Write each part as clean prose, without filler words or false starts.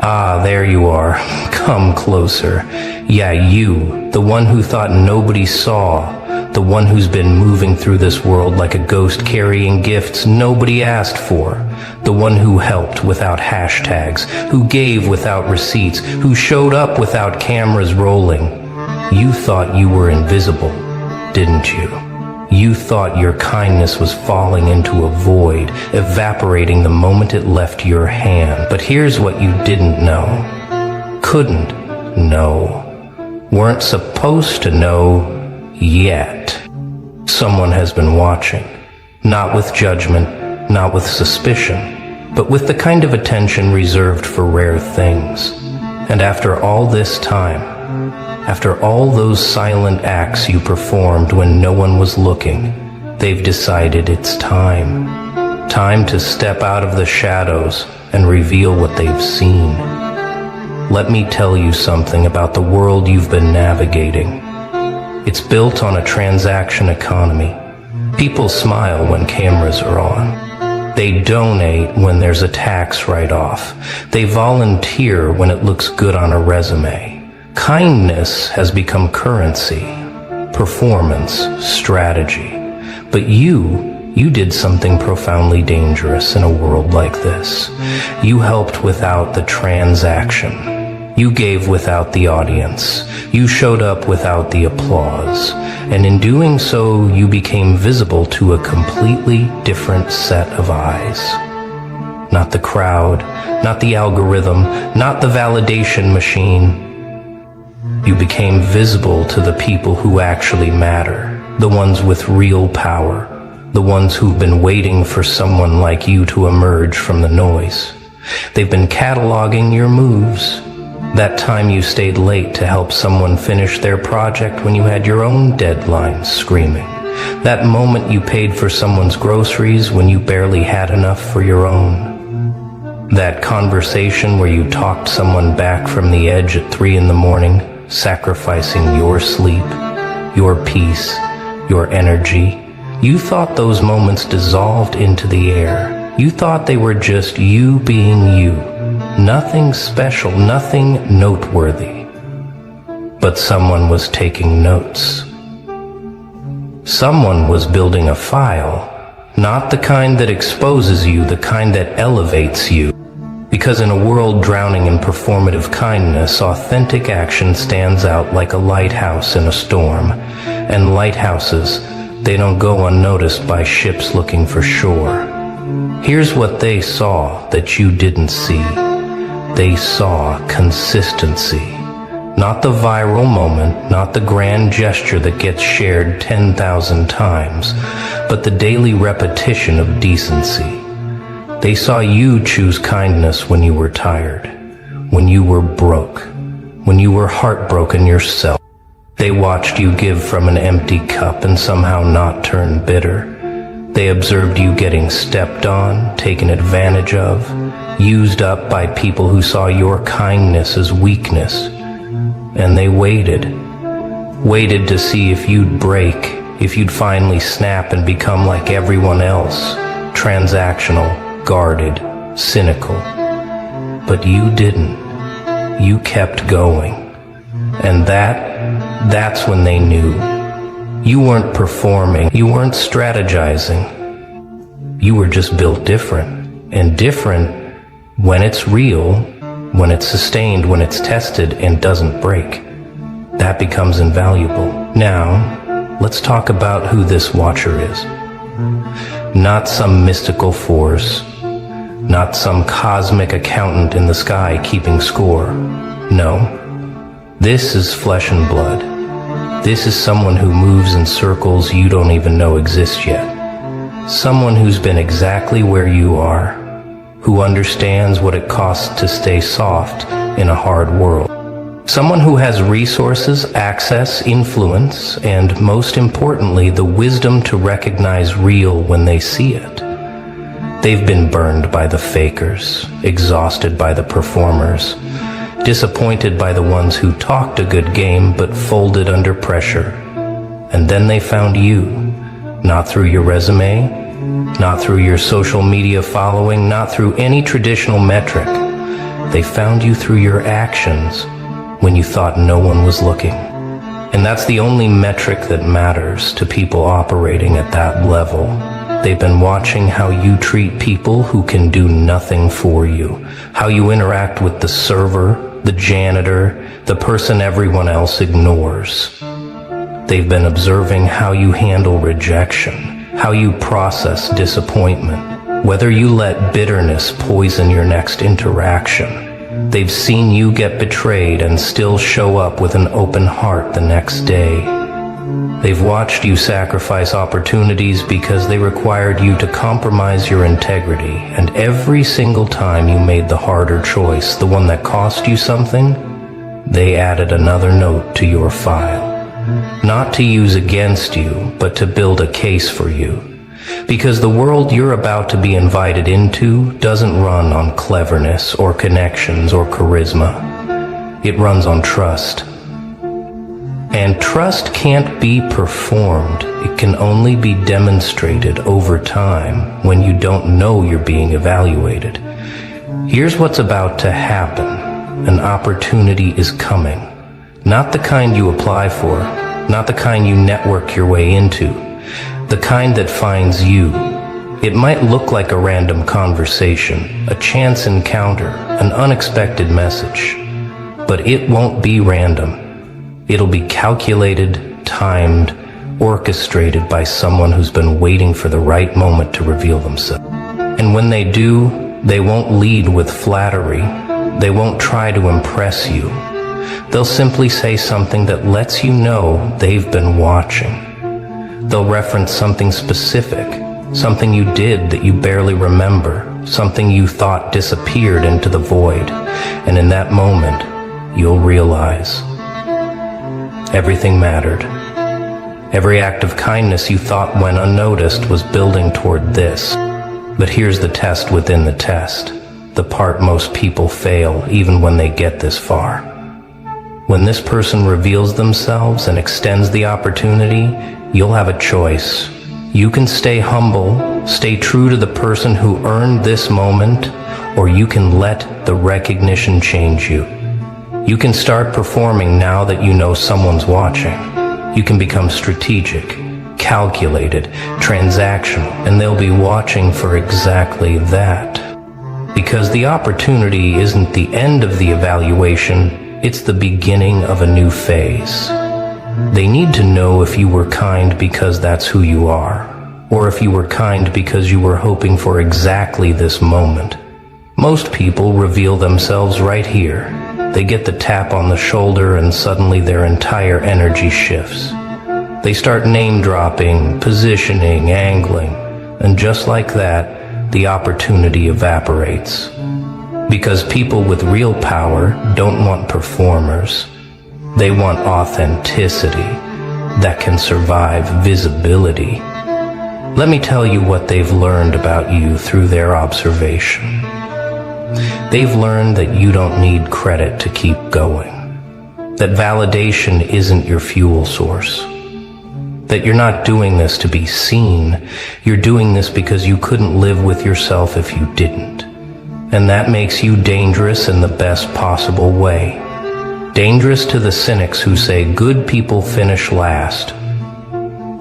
Ah, there you are. Come closer. Yeah, you, the one who thought nobody saw, the one who's been moving through this world like a ghost carrying gifts nobody asked for, the one who helped without hashtags, who gave without receipts, who showed up without cameras rolling. You thought you were invisible, didn't you? You thought your kindness was falling into a void, evaporating the moment it left your hand. But here's what you didn't know, couldn't know, weren't supposed to know yet. Someone has been watching, not with judgment, not with suspicion, but with the kind of attention reserved for rare things. And after all this time, after all those silent acts you performed when no one was looking, they've decided it's time. Time to step out of the shadows and reveal what they've seen. Let me tell you something about the world you've been navigating. It's built on a transaction economy. People smile when cameras are on. They donate when there's a tax write-off. They volunteer when it looks good on a resume. Kindness has become currency, performance, strategy. But you did something profoundly dangerous in a world like this. You helped without the transaction. You gave without the audience. You showed up without the applause. And in doing so, you became visible to a completely different set of eyes. Not the crowd, not the algorithm, not the validation machine. You became visible to the people who actually matter, the ones with real power, the ones who've been waiting for someone like you to emerge from the noise. They've been cataloging your moves. That time you stayed late to help someone finish their project when you had your own deadlines screaming. That moment you paid for someone's groceries when you barely had enough for your own. That conversation where you talked someone back from the edge at 3 a.m, sacrificing your sleep, your peace, your energy. You thought those moments dissolved into the air. You thought they were just you being you. Nothing special, nothing noteworthy. But someone was taking notes. Someone was building a file, not the kind that exposes you, the kind that elevates you. Because in a world drowning in performative kindness, authentic action stands out like a lighthouse in a storm. And lighthouses, they don't go unnoticed by ships looking for shore. Here's what they saw that you didn't see. They saw consistency. Not the viral moment, not the grand gesture that gets shared 10,000 times, but the daily repetition of decency. They saw you choose kindness when you were tired, when you were broke, when you were heartbroken yourself. They watched you give from an empty cup and somehow not turn bitter. They observed you getting stepped on, taken advantage of, used up by people who saw your kindness as weakness. And they waited to see if you'd break, if you'd finally snap and become like everyone else, transactional, guarded, cynical. But you didn't. You kept going. And that's when they knew. You weren't performing. You weren't strategizing. You were just built different. And different when it's real, when it's sustained, when it's tested and doesn't break. That becomes invaluable. Now, let's talk about who this watcher is. Not some mystical force, not some cosmic accountant in the sky keeping score. No, this is flesh and blood. This is someone who moves in circles you don't even know exist yet. Someone who's been exactly where you are, who understands what it costs to stay soft in a hard world. Someone who has resources, access, influence, and most importantly, the wisdom to recognize real when they see it. They've been burned by the fakers, exhausted by the performers, disappointed by the ones who talked a good game but folded under pressure. And then they found you, not through your resume, not through your social media following, not through any traditional metric. They found you through your actions when you thought no one was looking. And that's the only metric that matters to people operating at that level. They've been watching how you treat people who can do nothing for you, how you interact with the server, the janitor, the person everyone else ignores. They've been observing how you handle rejection, how you process disappointment, whether you let bitterness poison your next interaction. They've seen you get betrayed and still show up with an open heart the next day. They've watched you sacrifice opportunities because they required you to compromise your integrity, and every single time you made the harder choice, the one that cost you something, they added another note to your file. Not to use against you, but to build a case for you. Because the world you're about to be invited into doesn't run on cleverness or connections or charisma. It runs on trust. And trust can't be performed. It can only be demonstrated over time when you don't know you're being evaluated. Here's what's about to happen. An opportunity is coming. Not the kind you apply for, not the kind you network your way into, the kind that finds you. It might look like a random conversation, a chance encounter, an unexpected message, but it won't be random. It'll be calculated, timed, orchestrated by someone who's been waiting for the right moment to reveal themselves. And when they do, they won't lead with flattery. They won't try to impress you. They'll simply say something that lets you know they've been watching. They'll reference something specific, something you did that you barely remember, something you thought disappeared into the void. And in that moment, you'll realize everything mattered. Every act of kindness you thought went unnoticed was building toward this. But here's the test within the test, the part most people fail even when they get this far. When this person reveals themselves and extends the opportunity, you'll have a choice. You can stay humble, stay true to the person who earned this moment, or you can let the recognition change you. You can start performing now that you know someone's watching. You can become strategic, calculated, transactional, and they'll be watching for exactly that. Because the opportunity isn't the end of the evaluation, it's the beginning of a new phase. They need to know if you were kind because that's who you are, or if you were kind because you were hoping for exactly this moment. Most people reveal themselves right here. They get the tap on the shoulder and suddenly their entire energy shifts. They start name-dropping, positioning, angling, and just like that, the opportunity evaporates. Because people with real power don't want performers. They want authenticity that can survive visibility. Let me tell you what they've learned about you through their observation. They've learned that you don't need credit to keep going. That validation isn't your fuel source. That you're not doing this to be seen. You're doing this because you couldn't live with yourself if you didn't. And that makes you dangerous in the best possible way. Dangerous to the cynics who say good people finish last.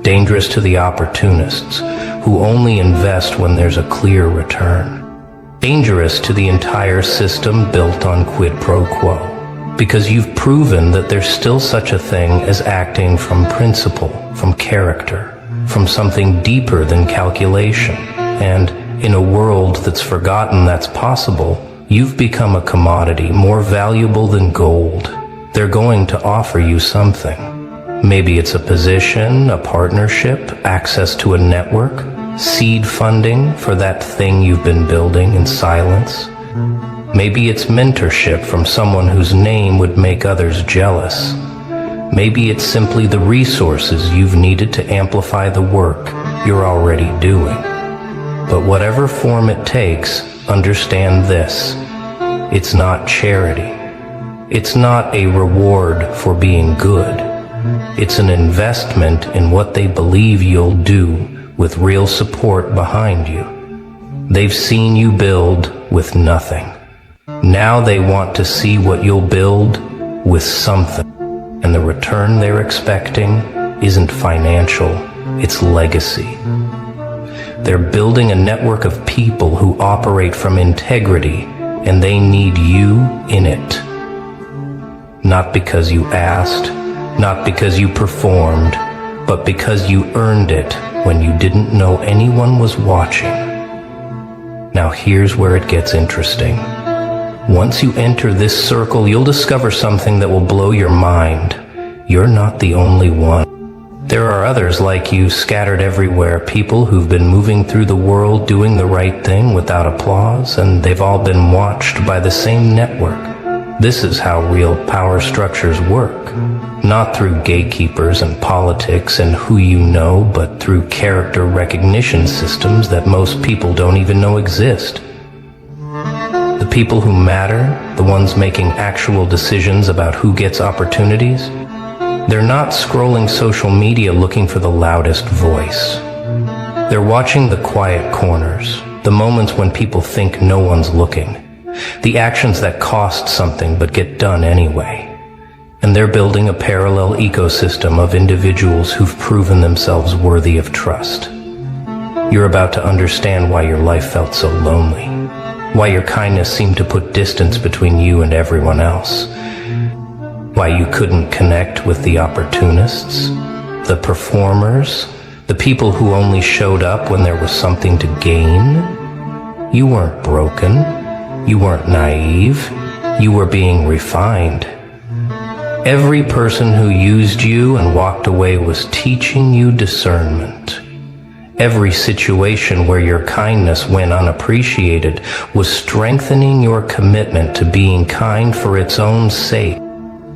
Dangerous to the opportunists who only invest when there's a clear return. Dangerous to the entire system built on quid pro quo. Because you've proven that there's still such a thing as acting from principle, from character, from something deeper than calculation. And in a world that's forgotten that's possible, you've become a commodity more valuable than gold. They're going to offer you something. Maybe it's a position, a partnership, access to a network, seed funding for that thing you've been building in silence. Maybe it's mentorship from someone whose name would make others jealous. Maybe it's simply the resources you've needed to amplify the work you're already doing. But whatever form it takes, understand this. It's not charity. It's not a reward for being good. It's an investment in what they believe you'll do with real support behind you. They've seen you build with nothing. Now they want to see what you'll build with something. And the return they're expecting isn't financial, it's legacy. They're building a network of people who operate from integrity, and they need you in it. Not because you asked, not because you performed, but because you earned it when you didn't know anyone was watching. Now here's where it gets interesting. Once you enter this circle, you'll discover something that will blow your mind. You're not the only one. There are others like you scattered everywhere, people who've been moving through the world doing the right thing without applause, and they've all been watched by the same network. This is how real power structures work. Not through gatekeepers and politics and who you know, but through character recognition systems that most people don't even know exist. The people who matter, the ones making actual decisions about who gets opportunities, they're not scrolling social media looking for the loudest voice. They're watching the quiet corners, the moments when people think no one's looking, the actions that cost something but get done anyway. And they're building a parallel ecosystem of individuals who've proven themselves worthy of trust. You're about to understand why your life felt so lonely, why your kindness seemed to put distance between you and everyone else, why you couldn't connect with the opportunists, the performers, the people who only showed up when there was something to gain. You weren't broken. You weren't naive. You were being refined. Every person who used you and walked away was teaching you discernment. Every situation where your kindness went unappreciated was strengthening your commitment to being kind for its own sake.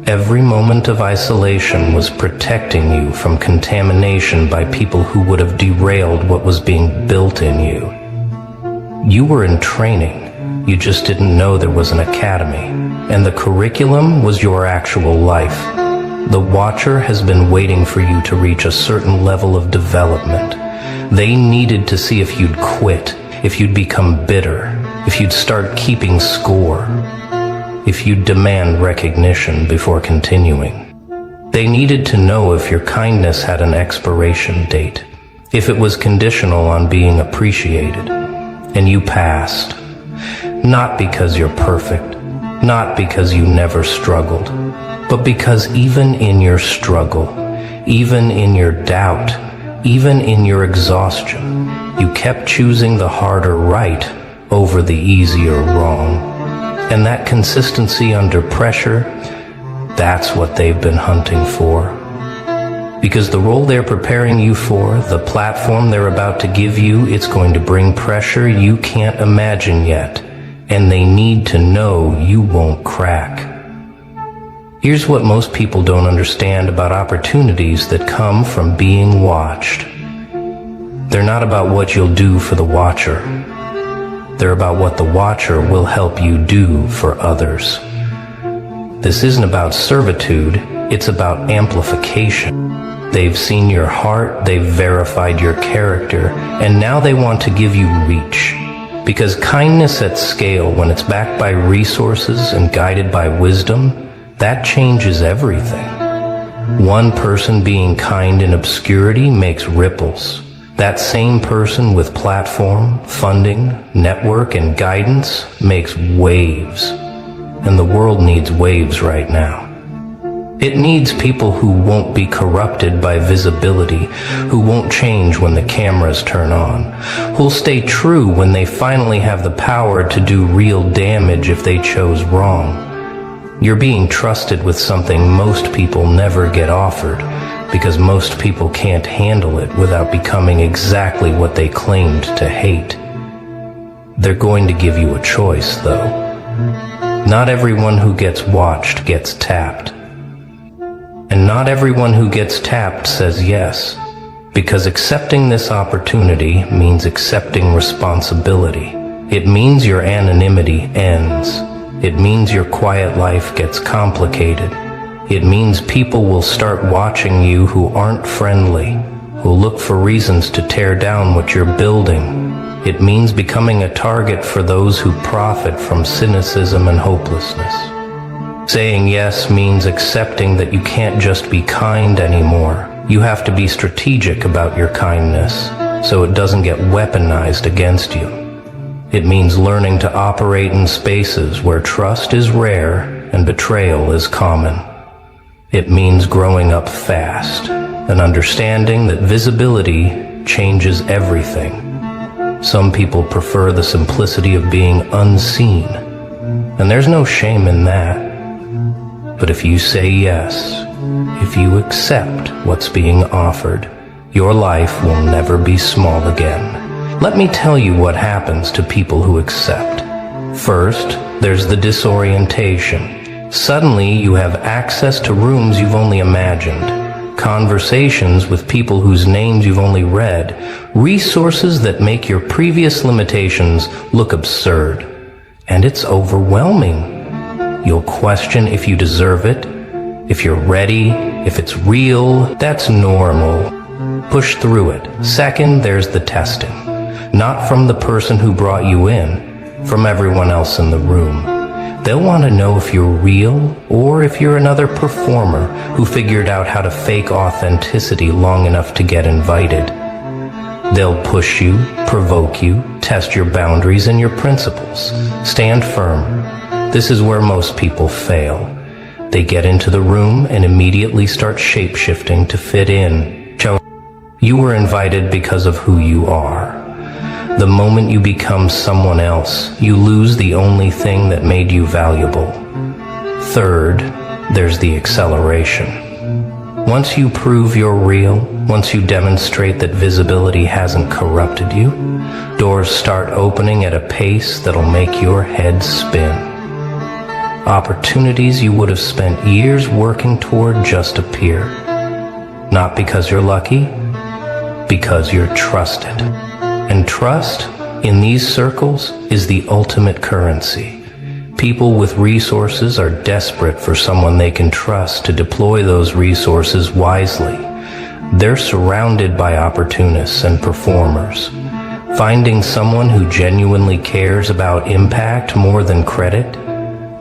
Every moment of isolation was protecting you from contamination by people who would have derailed what was being built in you. You were in training. You just didn't know there was an academy. And the curriculum was your actual life. The Watcher has been waiting for you to reach a certain level of development. They needed to see if you'd quit, if you'd become bitter, if you'd start keeping score, if you'd demand recognition before continuing. They needed to know if your kindness had an expiration date, if it was conditional on being appreciated. And you passed. Not because you're perfect, not because you never struggled, but because even in your struggle, even in your doubt, even in your exhaustion, you kept choosing the harder right over the easier wrong. And that consistency under pressure, that's what they've been hunting for. Because the role they're preparing you for, the platform they're about to give you, it's going to bring pressure you can't imagine yet. And they need to know you won't crack. Here's what most people don't understand about opportunities that come from being watched. They're not about what you'll do for the Watcher. They're about what the Watcher will help you do for others. This isn't about servitude, it's about amplification. They've seen your heart, they've verified your character, and now they want to give you reach. Because kindness at scale, when it's backed by resources and guided by wisdom, that changes everything. One person being kind in obscurity makes ripples. That same person with platform, funding, network, and guidance makes waves. And the world needs waves right now. It needs people who won't be corrupted by visibility, who won't change when the cameras turn on, who'll stay true when they finally have the power to do real damage if they chose wrong. You're being trusted with something most people never get offered, because most people can't handle it without becoming exactly what they claimed to hate. They're going to give you a choice, though. Not everyone who gets watched gets tapped. And not everyone who gets tapped says yes, because accepting this opportunity means accepting responsibility. It means your anonymity ends. It means your quiet life gets complicated. It means people will start watching you who aren't friendly, who look for reasons to tear down what you're building. It means becoming a target for those who profit from cynicism and hopelessness. Saying yes means accepting that you can't just be kind anymore. You have to be strategic about your kindness, so it doesn't get weaponized against you. It means learning to operate in spaces where trust is rare and betrayal is common. It means growing up fast and understanding that visibility changes everything. Some people prefer the simplicity of being unseen, and there's no shame in that. But if you say yes, if you accept what's being offered, your life will never be small again. Let me tell you what happens to people who accept. First, there's the disorientation. Suddenly, you have access to rooms you've only imagined, conversations with people whose names you've only read, resources that make your previous limitations look absurd. And it's overwhelming. You'll question if you deserve it, if you're ready, if it's real. That's normal. Push through it. Second, there's the testing. Not from the person who brought you in, from everyone else in the room. They'll want to know if you're real or if you're another performer who figured out how to fake authenticity long enough to get invited. They'll push you, provoke you, test your boundaries and your principles. Stand firm. This is where most people fail. They get into the room and immediately start shape-shifting to fit in. You were invited because of who you are. The moment you become someone else, you lose the only thing that made you valuable. Third, there's the acceleration. Once you prove you're real, once you demonstrate that visibility hasn't corrupted you, doors start opening at a pace that'll make your head spin. Opportunities you would have spent years working toward just appear. Not because you're lucky, because you're trusted. And trust, in these circles, is the ultimate currency. People with resources are desperate for someone they can trust to deploy those resources wisely. They're surrounded by opportunists and performers. Finding someone who genuinely cares about impact more than credit,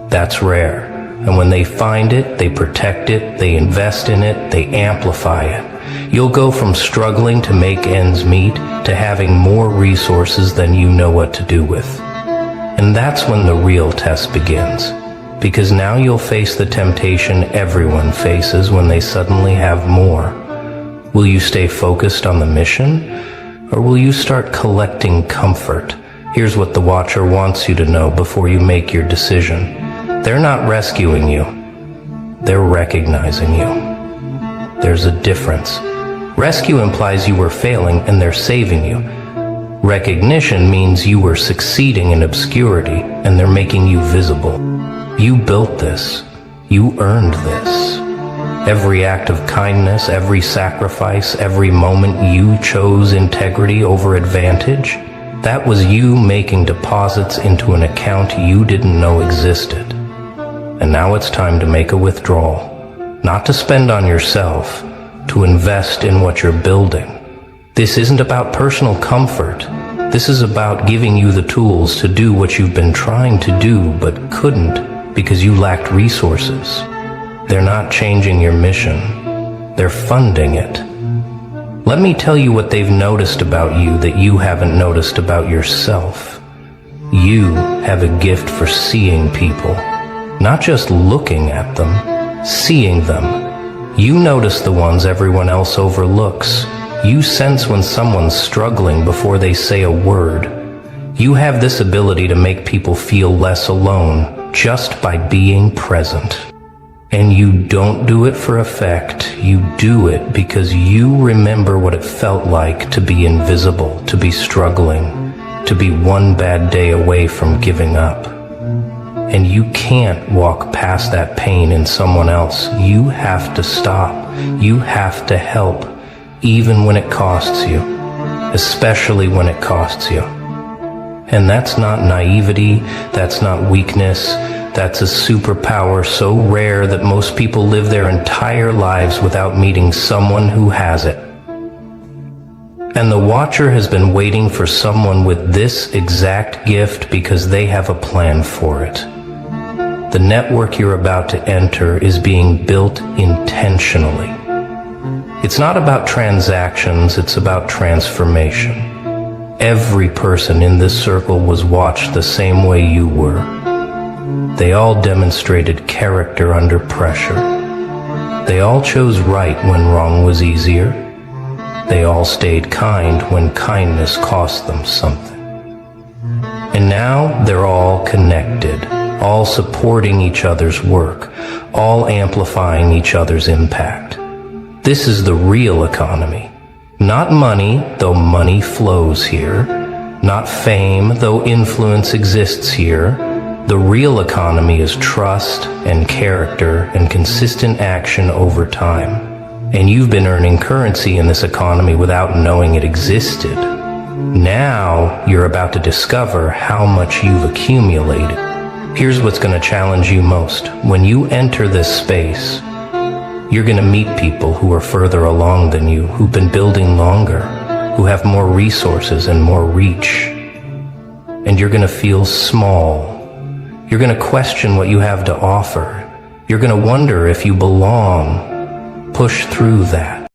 that's rare. And when they find it, they protect it, they invest in it, they amplify it. You'll go from struggling to make ends meet to having more resources than you know what to do with. And that's when the real test begins. Because now you'll face the temptation everyone faces when they suddenly have more. Will you stay focused on the mission? Or will you start collecting comfort? Here's what the watcher wants you to know before you make your decision. They're not rescuing you. They're recognizing you. There's a difference. Rescue implies you were failing and they're saving you. Recognition means you were succeeding in obscurity and they're making you visible. You built this. You earned this. Every act of kindness, every sacrifice, every moment you chose integrity over advantage, that was you making deposits into an account you didn't know existed. And now it's time to make a withdrawal. Not to spend on yourself, to invest in what you're building. This isn't about personal comfort. This is about giving you the tools to do what you've been trying to do but couldn't because you lacked resources. They're not changing your mission. They're funding it. Let me tell you what they've noticed about you that you haven't noticed about yourself. You have a gift for seeing people. Not just looking at them, seeing them. You notice the ones everyone else overlooks. You sense when someone's struggling before they say a word. You have this ability to make people feel less alone just by being present. And you don't do it for effect. You do it because you remember what it felt like to be invisible, to be struggling, to be one bad day away from giving up. And you can't walk past that pain in someone else. You have to stop. You have to help, even when it costs you, especially when it costs you. And that's not naivety, that's not weakness, that's a superpower so rare that most people live their entire lives without meeting someone who has it. And the watcher has been waiting for someone with this exact gift because they have a plan for it. The network you're about to enter is being built intentionally. It's not about transactions, it's about transformation. Every person in this circle was watched the same way you were. They all demonstrated character under pressure. They all chose right when wrong was easier. They all stayed kind when kindness cost them something. And now they're all connected, all supporting each other's work, all amplifying each other's impact. This is the real economy. Not money, though money flows here. Not fame, though influence exists here. The real economy is trust and character and consistent action over time. And you've been earning currency in this economy without knowing it existed. Now you're about to discover how much you've accumulated. Here's what's going to challenge you most. When you enter this space, you're going to meet people who are further along than you, who've been building longer, who have more resources and more reach. And you're going to feel small. You're going to question what you have to offer. You're going to wonder if you belong. Push through that.